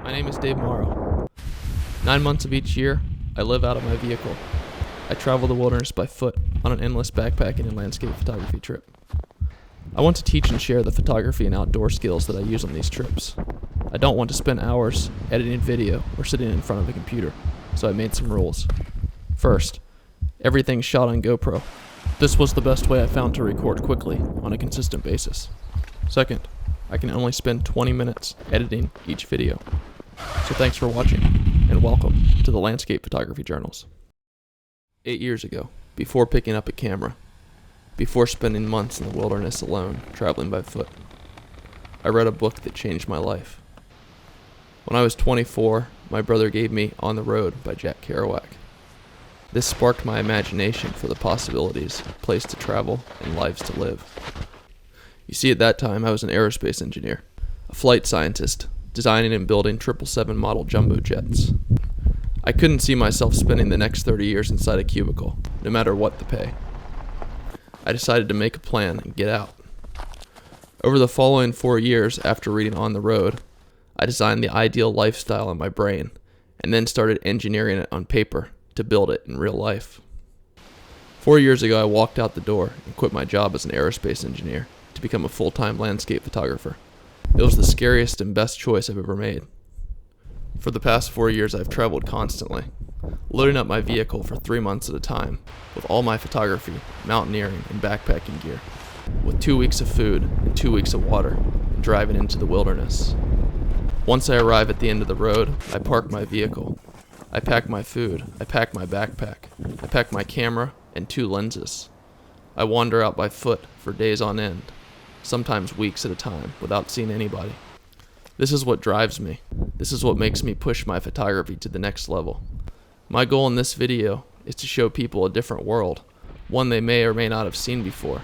My name is Dave Morrow. 9 months of each year, I live out of my vehicle. I travel the wilderness by foot on an endless backpacking and landscape photography trip. I want to teach and share the photography and outdoor skills that I use on these trips. I don't want to spend hours editing video or sitting in front of a computer, so I made some rules. First, everything's shot on GoPro. This was the best way I found to record quickly on a consistent basis. Second, I can only spend 20 minutes editing each video. So thanks for watching, and welcome to the Landscape Photography Journals. 8 years ago, before picking up a camera, before spending months in the wilderness alone, traveling by foot, I read a book that changed my life. When I was 24, my brother gave me On the Road by Jack Kerouac. This sparked my imagination for the possibilities, place to travel, and lives to live. You see, at that time, I was an aerospace engineer, a flight scientist, designing and building 777 model jumbo jets. I couldn't see myself spending the next 30 years inside a cubicle, no matter what the pay. I decided to make a plan and get out. Over the following 4 years after reading On the Road, I designed the ideal lifestyle in my brain, and then started engineering it on paper to build it in real life. 4 years ago, I walked out the door and quit my job as an aerospace engineer to become a full-time landscape photographer. It was the scariest and best choice I've ever made. For the past 4 years, I've traveled constantly, loading up my vehicle for 3 months at a time with all my photography, mountaineering, and backpacking gear, with 2 weeks of food and 2 weeks of water, and driving into the wilderness. Once I arrive at the end of the road, I park my vehicle. I pack my food, I pack my backpack, I pack my camera and 2 lenses. I wander out by foot for days on end, sometimes weeks at a time, without seeing anybody. This is what drives me. This is what makes me push my photography to the next level. My goal in this video is to show people a different world, one they may or may not have seen before,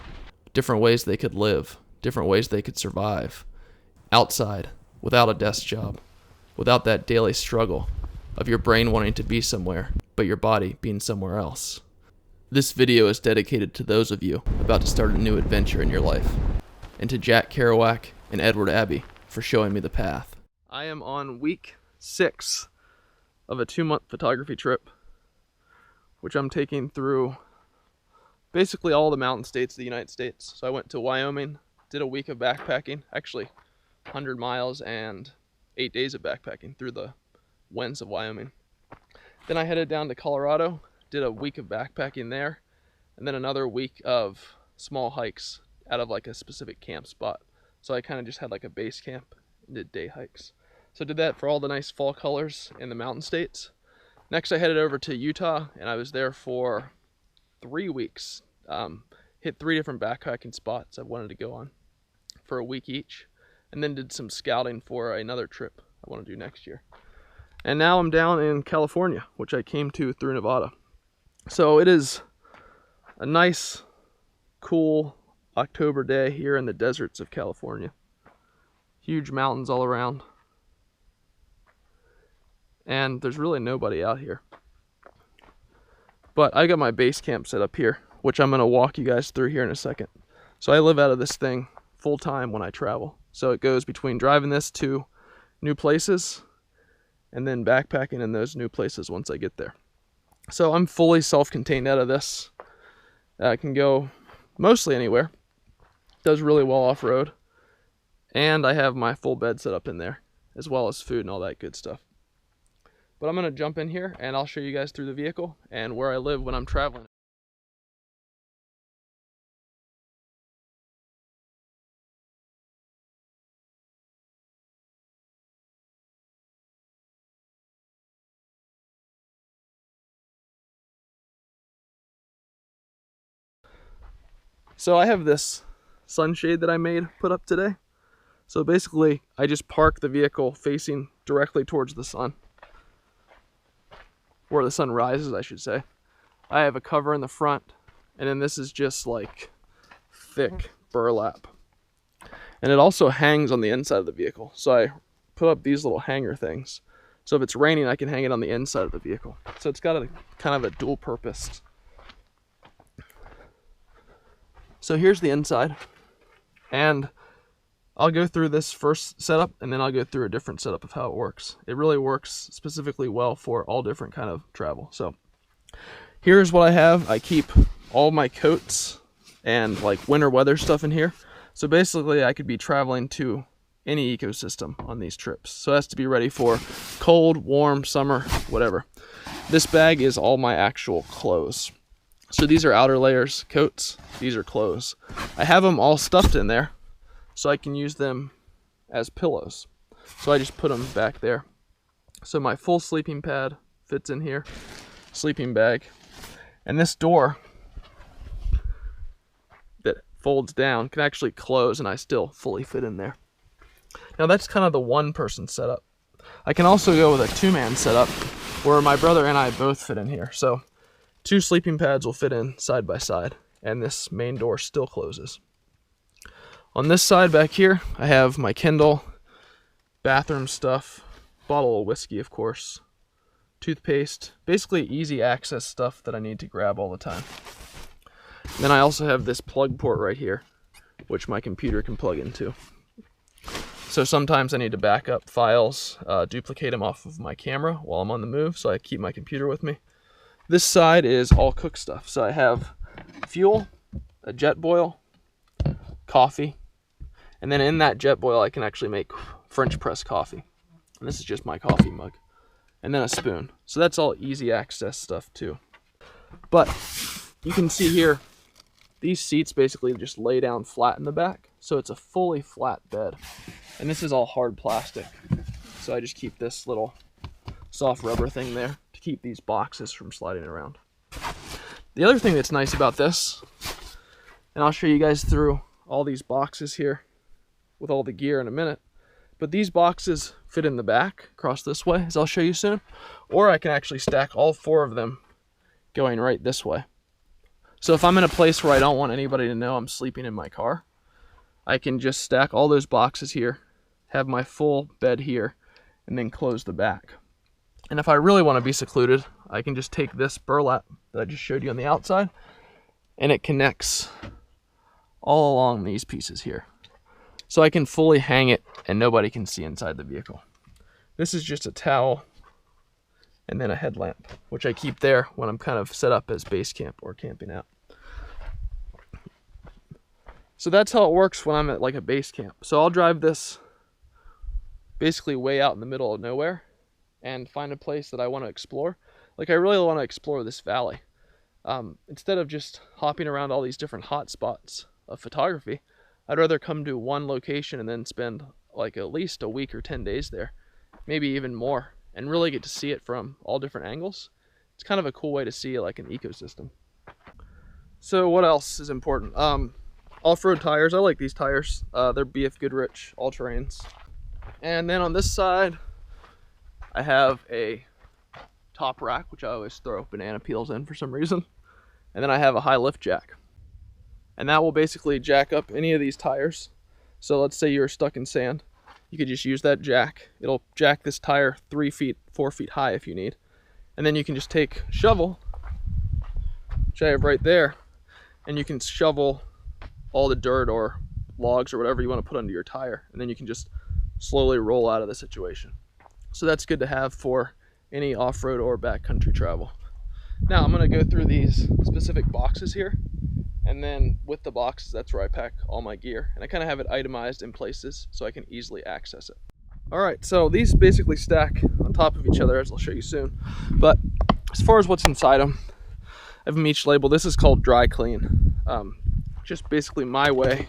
different ways they could live, different ways they could survive, outside, without a desk job, without that daily struggle of your brain wanting to be somewhere, but your body being somewhere else. This video is dedicated to those of you about to start a new adventure in your life, and to Jack Kerouac and Edward Abbey for showing me the path. I am on week 6 of a 2-month photography trip, which I'm taking through basically all the mountain states of the United States. So I went to Wyoming, did a week of backpacking, actually 100 miles and 8 days of backpacking through the winds of Wyoming. Then I headed down to Colorado, did a week of backpacking there, and then another week of small hikes out of like a specific camp spot. So I kind of just had like a base camp and did day hikes. So I did that for all the nice fall colors in the mountain states. Next I headed over to Utah, and I was there for 3 weeks. Hit 3 different backpacking spots I wanted to go on for a week each, and then did some scouting for another trip I want to do next year. And now I'm down in California, which I came to through Nevada. So it is a nice, cool October day here in the deserts of California. Huge mountains all around. And there's really nobody out here. But I got my base camp set up here, which I'm going to walk you guys through here in a second. So I live out of this thing full time when I travel. So it goes between driving this to new places and then backpacking in those new places once I get there. So I'm fully self-contained out of this. I can go mostly anywhere. Does really well off-road. And I have my full bed set up in there, as well as food and all that good stuff. But I'm going to jump in here and I'll show you guys through the vehicle and where I live when I'm traveling. So I have this sunshade that I made put up today. So basically I just park the vehicle facing directly towards the sun, where the sun rises, I should say. I have a cover in the front, and then this is just like thick burlap. And it also hangs on the inside of the vehicle. So I put up these little hanger things. So if it's raining, I can hang it on the inside of the vehicle. So it's got a kind of a dual purpose. So here's the inside, and I'll go through this first setup, and then I'll go through a different setup of how it works. It really works specifically well for all different kind of travel. So here's what I have. I keep all my coats and like winter weather stuff in here. So basically I could be traveling to any ecosystem on these trips. So it has to be ready for cold, warm, summer, whatever. This bag is all my actual clothes. So these are outer layers, coats. These are clothes. I have them all stuffed in there so I can use them as pillows. So I just put them back there. So my full sleeping pad fits in here, sleeping bag. And this door that folds down can actually close, and I still fully fit in there. Now that's kind of the one person setup. I can also go with a two-man setup where my brother and I both fit in here. So 2 sleeping pads will fit in side by side, and this main door still closes. On this side back here, I have my Kindle, bathroom stuff, bottle of whiskey, of course, toothpaste, basically easy access stuff that I need to grab all the time. Then I also have this plug port right here, which my computer can plug into. So sometimes I need to back up files, duplicate them off of my camera while I'm on the move, so I keep my computer with me. This side is all cook stuff. So I have fuel, a jet boil, coffee, and then in that jet boil I can actually make French press coffee. And this is just my coffee mug. And then a spoon. So that's all easy access stuff too. But you can see here, these seats basically just lay down flat in the back. So it's a fully flat bed. And this is all hard plastic. So I just keep this little soft rubber thing there to keep these boxes from sliding around. The other thing that's nice about this, and I'll show you guys through all these boxes here with all the gear in a minute, but these boxes fit in the back across this way, as I'll show you soon, or I can actually stack all 4 of them going right this way. So if I'm in a place where I don't want anybody to know I'm sleeping in my car, I can just stack all those boxes here, have my full bed here, and then close the back. And if I really want to be secluded, I can just take this burlap that I just showed you on the outside, and it connects all along these pieces here. So I can fully hang it and nobody can see inside the vehicle. This is just a towel and then a headlamp, which I keep there when I'm kind of set up as base camp or camping out. So that's how it works when I'm at like a base camp. So I'll drive this basically way out in the middle of nowhere and find a place that I want to explore. Like I really want to explore this valley. Instead of just hopping around all these different hot spots of photography, I'd rather come to one location and then spend like at least a week or 10 days there, maybe even more, and really get to see it from all different angles. It's kind of a cool way to see like an ecosystem. So what else is important? Off-road tires. I like these tires. They're BF Goodrich all-terrains. And then on this side, I have a top rack, which I always throw banana peels in for some reason. And then I have a high lift jack. And that will basically jack up any of these tires. So let's say you're stuck in sand. You could just use that jack. It'll jack this tire 3 feet, 4 feet high if you need. And then you can just take a shovel, which I have right there, and you can shovel all the dirt or logs or whatever you want to put under your tire. And then you can just slowly roll out of the situation. So that's good to have for any off-road or backcountry travel. Now I'm going to go through these specific boxes here. And then with the boxes, that's where I pack all my gear. And I kind of have it itemized in places so I can easily access it. All right, so these basically stack on top of each other, as I'll show you soon. But as far as what's inside them, I have them each labeled. This is called dry clean. Just basically my way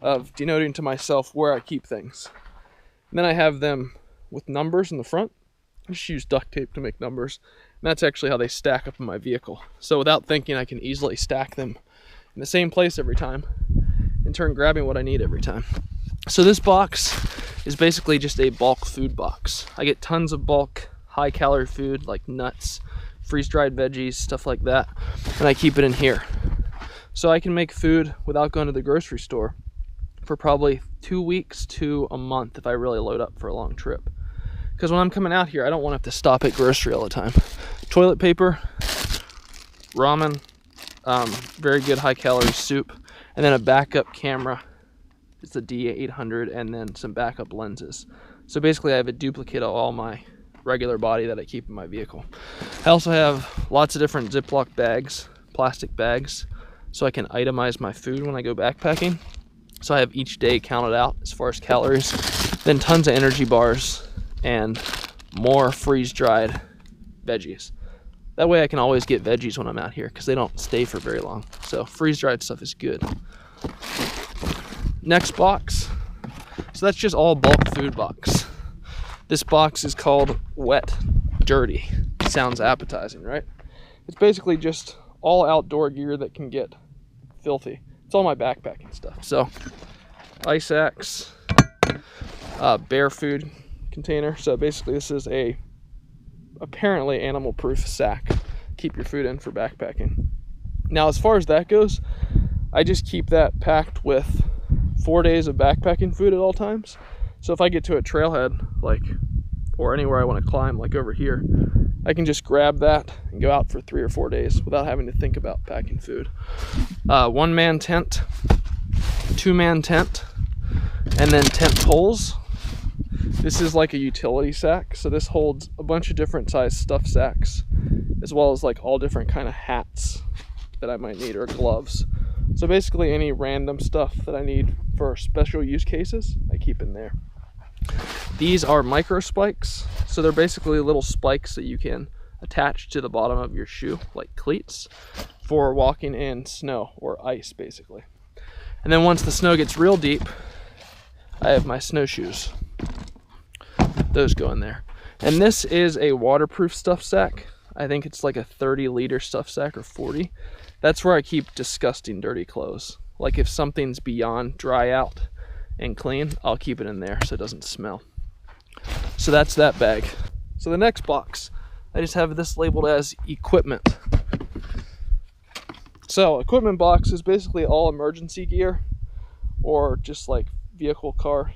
of denoting to myself where I keep things. And then I have them with numbers in the front. I just use duct tape to make numbers. And that's actually how they stack up in my vehicle. So without thinking, I can easily stack them in the same place every time, in turn grabbing what I need every time. So this box is basically just a bulk food box. I get tons of bulk, high calorie food like nuts, freeze-dried veggies, stuff like that, and I keep it in here. So I can make food without going to the grocery store for probably 2 weeks to a month if I really load up for a long trip. Because when I'm coming out here, I don't want to have to stop at grocery all the time. Toilet paper, ramen, very good high calorie soup, and then a backup camera It's a D800, and then some backup lenses. So basically I have a duplicate of all my regular body that I keep in my vehicle. I also have lots of different Ziploc bags, plastic bags, so I can itemize my food when I go backpacking. So I have each day counted out as far as calories, then tons of energy bars and more freeze-dried veggies. That way I can always get veggies when I'm out here because they don't stay for very long. So freeze-dried stuff is good. Next box. So that's just all bulk food box. This box is called Wet Dirty. Sounds appetizing, right? It's basically just all outdoor gear that can get filthy. It's all my backpacking stuff. So ice axe, bear food container. So basically this is a apparently animal proof sack. Keep your food in for backpacking. Now as far as that goes, I just keep that packed with 4 days of backpacking food at all times. So if I get to a trailhead, or anywhere I want to climb, like over here, I can just grab that and go out for 3 or 4 days without having to think about packing food. 1-man tent, 2-man tent, and then tent poles. This is like a utility sack, so this holds a bunch of different size stuff sacks, as well as like all different kind of hats that I might need, or gloves. So basically any random stuff that I need for special use cases, I keep in there. These are micro spikes, so they're basically little spikes that you can attach to the bottom of your shoe, like cleats, for walking in snow or ice, basically. And then once the snow gets real deep, I have my snowshoes. Those go in there. And this is a waterproof stuff sack. I think it's like a 30-liter stuff sack or 40. That's where I keep disgusting dirty clothes. Like if something's beyond dry out and clean, I'll keep it in there so it doesn't smell. So that's that bag. So the next box, I just have this labeled as equipment. So equipment box is basically all emergency gear, or just like vehicle, car,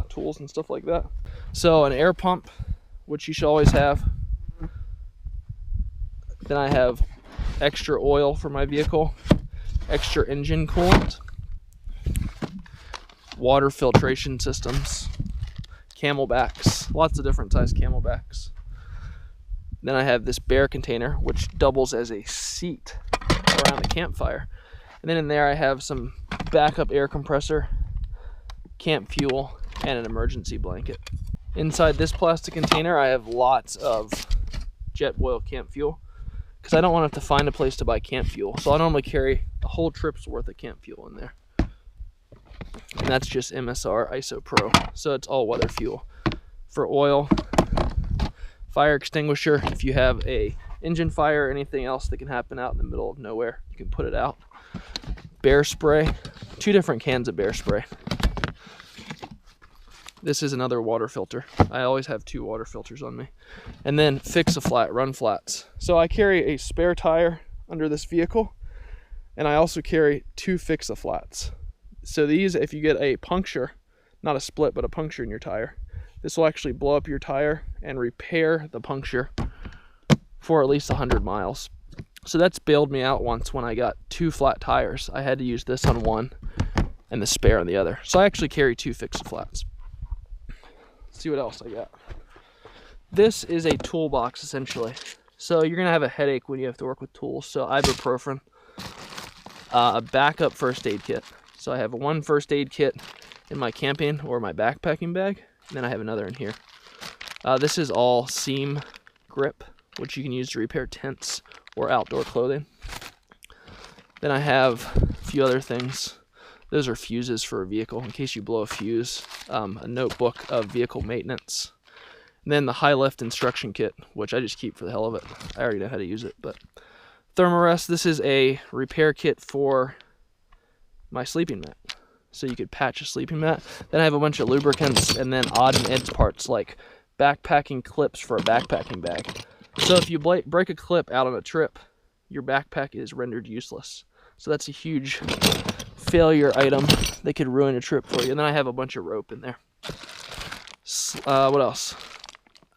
tools and stuff like that. So an air pump, which you should always have. Then I have extra oil for my vehicle, extra engine coolant, water filtration systems, camelbacks, lots of different size camelbacks. Then I have this bear container, which doubles as a seat around a campfire. And then in there I have some backup air compressor, camp fuel, and an emergency blanket. Inside this plastic container I have lots of jet oil camp fuel, because I don't want to have to find a place to buy camp fuel. So I normally carry a whole trip's worth of camp fuel in there. And that's just MSR ISO Pro, so it's all weather fuel. For oil, fire extinguisher, if you have a engine fire or anything else that can happen out in the middle of nowhere, you can put it out. Bear spray, 2 different cans of bear spray. This is another water filter. I always have 2 water filters on me. And then fix-a-flat, run flats. So I carry a spare tire under this vehicle, and I also carry 2 fix-a-flats. So these, if you get a puncture, not a split, but a puncture in your tire, this will actually blow up your tire and repair the puncture for at least 100 miles. So that's bailed me out once when I got 2 flat tires. I had to use this on one and the spare on the other. So I actually carry 2 fix-a-flats. Let's see what else I got. This is a toolbox, essentially. So you're gonna have a headache when you have to work with tools. So ibuprofen, a backup first aid kit. So I have 1 first aid kit in my camping or my backpacking bag, and then I have another in here. This is all seam grip, which you can use to repair tents or outdoor clothing. Then I have a few other things. Those are fuses for a vehicle in case you blow a fuse. A notebook of vehicle maintenance. And then the high lift instruction kit, which I just keep for the hell of it. I already know how to use it. But Thermarest, this is a repair kit for my sleeping mat. So you could patch a sleeping mat. Then I have a bunch of lubricants and then odd and ends parts like backpacking clips for a backpacking bag. So if you break a clip out on a trip, your backpack is rendered useless. So that's a huge failure item that could ruin a trip for you. And then I have a bunch of rope in there. What else?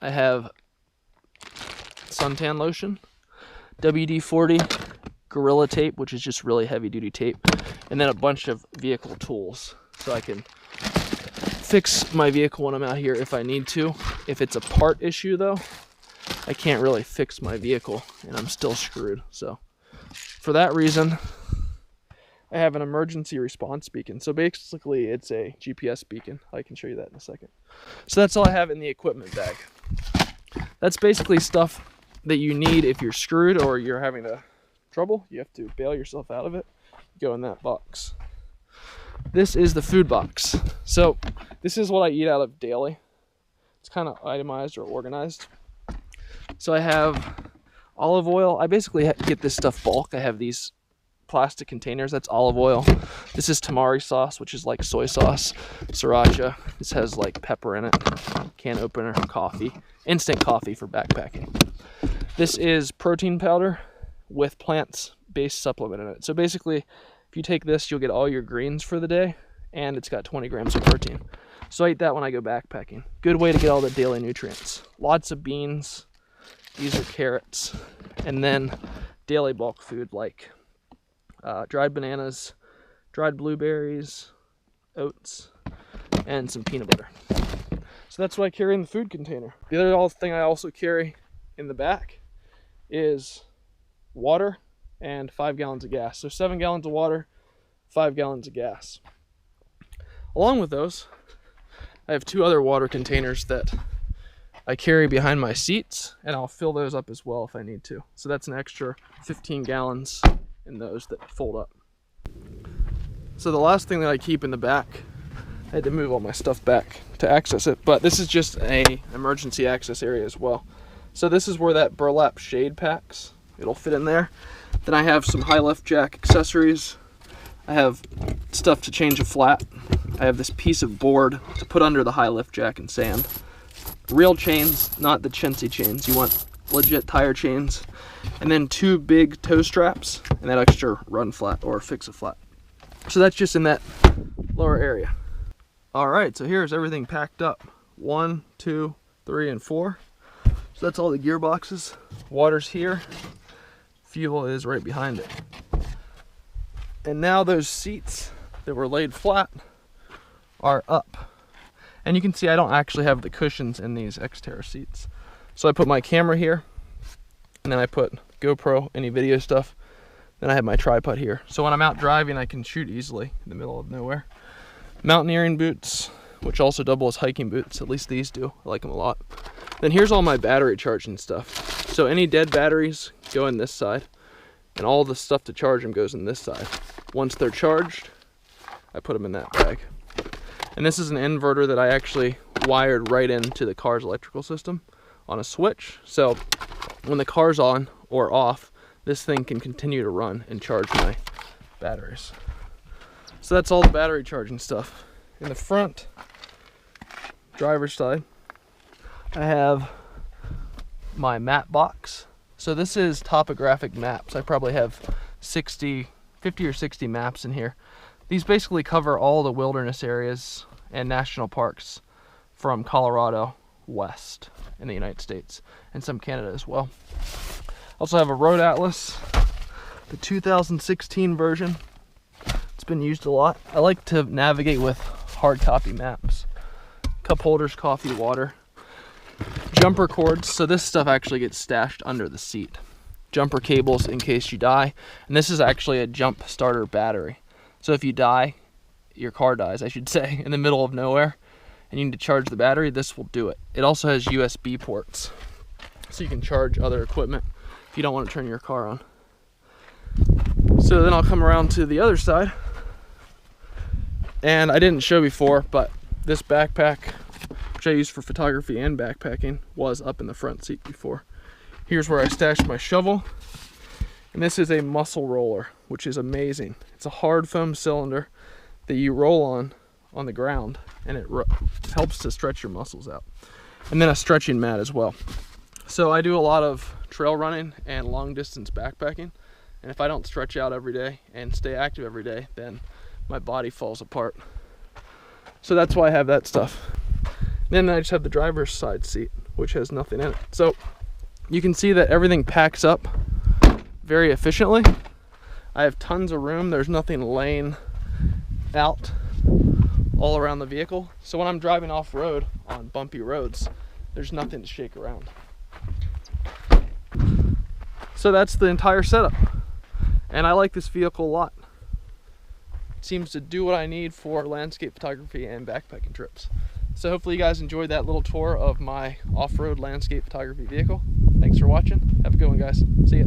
I have suntan lotion, WD-40, Gorilla tape, which is just really heavy duty tape, and then a bunch of vehicle tools. so I can fix my vehicle when I'm out here if I need to. If it's a part issue though, I can't really fix my vehicle and I'm still screwed. So for that reason, I have an emergency response beacon. So basically it's a GPS beacon. I can show you that in a second. So that's all I have in the equipment bag. That's basically stuff that you need if you're screwed or you're having trouble. You have to bail yourself out of it. Go in that box. This is the food box. So this is what I eat out of daily. It's kind of itemized or organized. So I have olive oil. I basically get this stuff bulk. I have these plastic containers. That's olive oil. This is tamari sauce, which is like soy sauce. Sriracha. This has like pepper in it. Can opener. Coffee. Instant coffee for backpacking. This is protein powder with plants-based supplement in it. So basically, if you take this, you'll get all your greens for the day, and it's got 20 grams of protein. So I eat that when I go backpacking. Good way to get all the daily nutrients. Lots of beans. These are carrots. And then daily bulk food like dried bananas, dried blueberries, oats, and some peanut butter. So that's what I carry in the food container. The other thing I also carry in the back is water and 5 gallons of gas. So 7 gallons of water, 5 gallons of gas. Along with those, I have 2 other water containers that I carry behind my seats, and I'll fill those up as well if I need to. So that's an extra 15 gallons in those that fold up. So the last thing that I keep in the back, I had to move all my stuff back to access it, but this is just an emergency access area as well. So this is where that burlap shade packs. It'll fit in there. Then I have some high lift jack accessories. I have stuff to change a flat. I have this piece of board to put under the high lift jack and sand. Real chains, not the chintzy chains. You want legit tire chains. And then 2 big toe straps and that extra run flat or fix a flat. So that's just in that lower area. All right, so here's everything packed up. 1, 2, 3, and 4. So that's all the gearboxes. Water's here. Fuel is right behind it. And now those seats that were laid flat are up. And you can see I don't actually have the cushions in these Xterra seats. So I put my camera here, and then I put GoPro, any video stuff. Then I have my tripod here. So when I'm out driving, I can shoot easily in the middle of nowhere. Mountaineering boots, which also double as hiking boots. At least these do. I like them a lot. Then here's all my battery charging stuff. So any dead batteries go in this side, and all the stuff to charge them goes in this side. Once they're charged, I put them in that bag. And this is an inverter that I actually wired right into the car's electrical system on a switch. So when the car's on or off, this thing can continue to run and charge my batteries. So that's all the battery charging stuff. In the front, driver's side, I have my map box. So this is topographic maps. I probably have 50 or 60 maps in here. These basically cover all the wilderness areas and national parks from Colorado west in the United States and some Canada as well. Also have a road atlas, the 2016 version. It's been used a lot. I like to navigate with hard copy maps. Cup holders, coffee, water. Jumper cords, so this stuff actually gets stashed under the seat. Jumper cables in case you die, and this is actually a jump starter battery. So if you die, your car dies, I should say, in the middle of nowhere, and you need to charge the battery, this will do it. It also has USB ports, so you can charge other equipment if you don't want to turn your car on. So then I'll come around to the other side, and I didn't show before, but this backpack, which I use for photography and backpacking, was up in the front seat before. Here's where I stashed my shovel, and this is a muscle roller, which is amazing. It's a hard foam cylinder that you roll on the ground, and it helps to stretch your muscles out. And then a stretching mat as well. So I do a lot of trail running and long distance backpacking, and if I don't stretch out every day and stay active every day, then my body falls apart. So that's why I have that stuff. Then I just have the driver's side seat, which has nothing in it. So you can see that everything packs up very efficiently. I have tons of room. There's nothing laying out all around the vehicle. So when I'm driving off-road on bumpy roads, there's nothing to shake around. So that's the entire setup. And I like this vehicle a lot. It seems to do what I need for landscape photography and backpacking trips. So hopefully you guys enjoyed that little tour of my off-road landscape photography vehicle. Thanks for watching. Have a good one, guys. See ya.